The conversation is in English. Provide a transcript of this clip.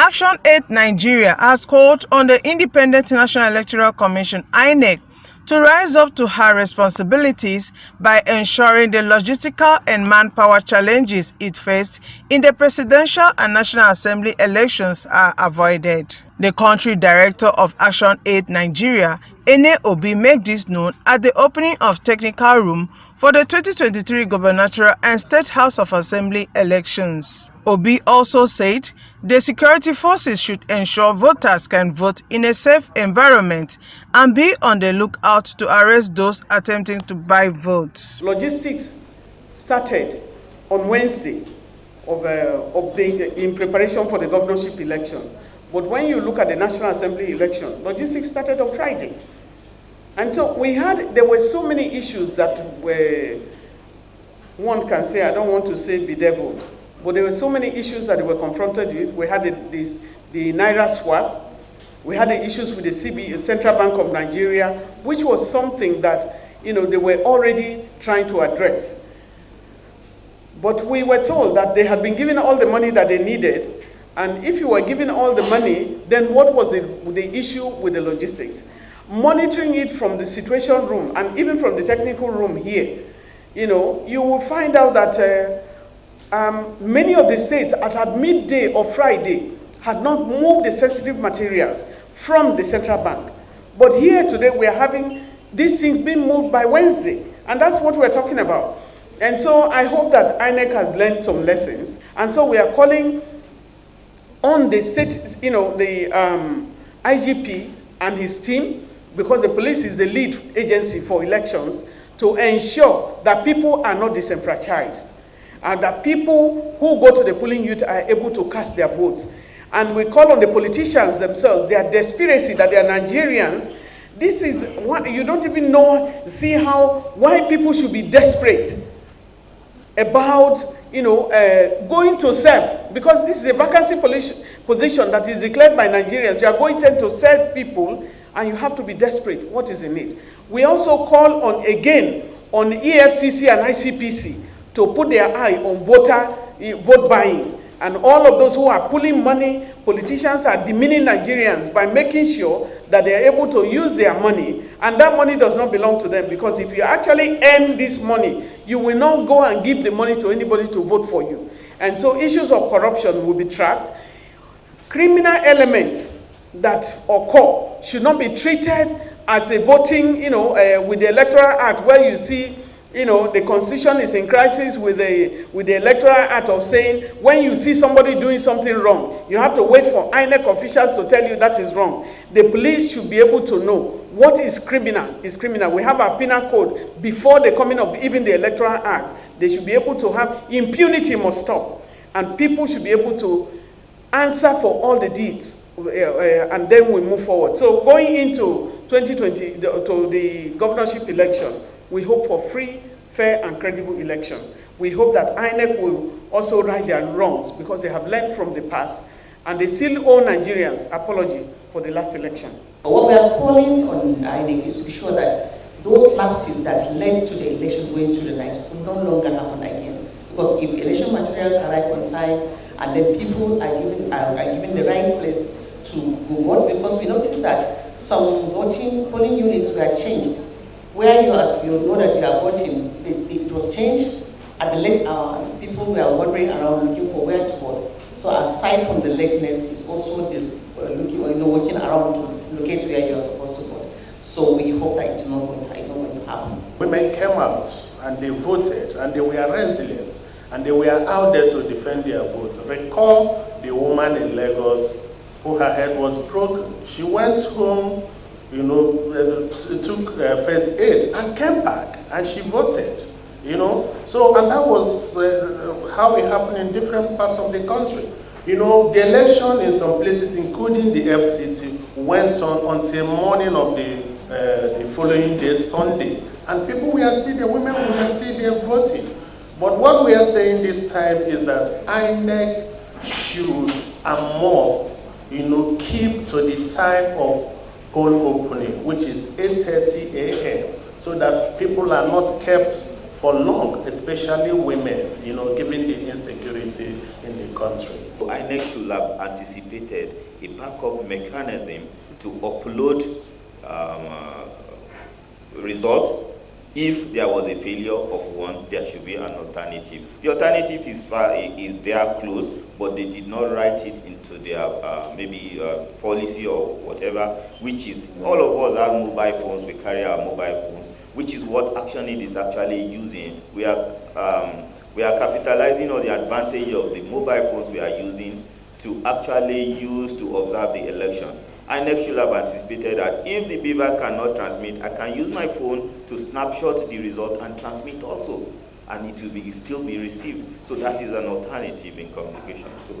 Action Aid Nigeria has called on the Independent National Electoral Commission (INEC) to rise up to her responsibilities by ensuring the logistical and manpower challenges it faced in the presidential and National Assembly elections are avoided. The country director of Action Aid Nigeria, Obi, made this known at the opening of technical room for the 2023 Gubernatorial and State House of Assembly elections. Obi also said the security forces should ensure voters can vote in a safe environment and be on the lookout to arrest those attempting to buy votes. Logistics started on Wednesday in preparation for the governorship election. But when you look at the National Assembly election, logistics started on Friday. And so there were so many issues that were, one can say, I don't want to say bedeviled, but there were so many issues that they were confronted with. We had the Naira swap. We had the issues with the Central Bank of Nigeria, which was something that, they were already trying to address. But we were told that they had been given all the money that they needed. And if you were given all the money, then what was the issue with the logistics? Monitoring it from the situation room and even from the technical room here, you will find out that many of the states, as at midday or Friday, had not moved the sensitive materials from the central bank. But here today, we are having these things being moved by Wednesday. And that's what we're talking about. And so I hope that INEC has learned some lessons. And so we are calling on the state, the IGP and his team, because the police is the lead agency for elections, to ensure that people are not disenfranchised and that people who go to the polling unit are able to cast their votes. And we call on the politicians themselves, their desperacy that they are Nigerians. This is what you don't even why people should be desperate about going to serve, because this is a vacancy position that is declared by Nigerians. You are going to serve people, and you have to be desperate. What is in it? We also call on EFCC and ICPC to put their eye on vote buying, and all of those who are pulling money. Politicians are demeaning Nigerians by making sure that they are able to use their money, and that money does not belong to them, because if you actually earn this money, you will not go and give the money to anybody to vote for you. And so issues of corruption will be tracked. Criminal elements that occur should not be treated as a voting, with the Electoral Act, where you see, the Constitution is in crisis with the Electoral Act of saying, when you see somebody doing something wrong, you have to wait for INEC officials to tell you that is wrong. The police should be able to know what is criminal is criminal. We have our penal code before the coming of even the Electoral Act. They should be able to have impunity must stop, and people should be able to answer for all the deeds, and then we move forward. So going into 2020, to the governorship election, we hope for free, fair, and credible election. We hope that INEC will also right their wrongs, because they have learned from the past, and they still owe Nigerians apology for the last election. What we are calling on INEC is to be sure that those lapses that led to the election going through the night will no longer happen again. Because if election materials arrive on time, and then people are given the right place to vote, because we noticed that some polling units were changed, where you know that you are voting, it was changed at the late hour, and people were wandering around looking for where to vote. So aside from the lateness, it's also the working around to locate where you are supposed to vote. So we hope that it's not going to happen. Women came out and they voted, and they were resilient, and they were out there to defend their vote. Recall the woman in Lagos who her head was broken. She went home, took first aid and came back, and she voted, So, and that was how it happened in different parts of the country. The election in some places, including the FCT, went on until morning of the following day, Sunday. And people were still there, women were still there voting. But what we are saying this time is that INEC should and must, keep to the time of poll opening, which is 8:30 a.m., so that people are not kept for long, especially women, given the insecurity in the country. INEC should have anticipated a backup mechanism to upload result. If there was a failure of one, there should be an alternative. The alternative is there close, but they did not write it into their policy or whatever, which is all of us have mobile phones, we carry our mobile phones, which is what ActionAid is actually using. We are capitalizing on the advantage of the mobile phones we are using to actually use to observe the election. INEC should have anticipated that if the beavers cannot transmit, I can use my phone to snapshot the result and transmit also, and it will still be received. So that is an alternative in communication. So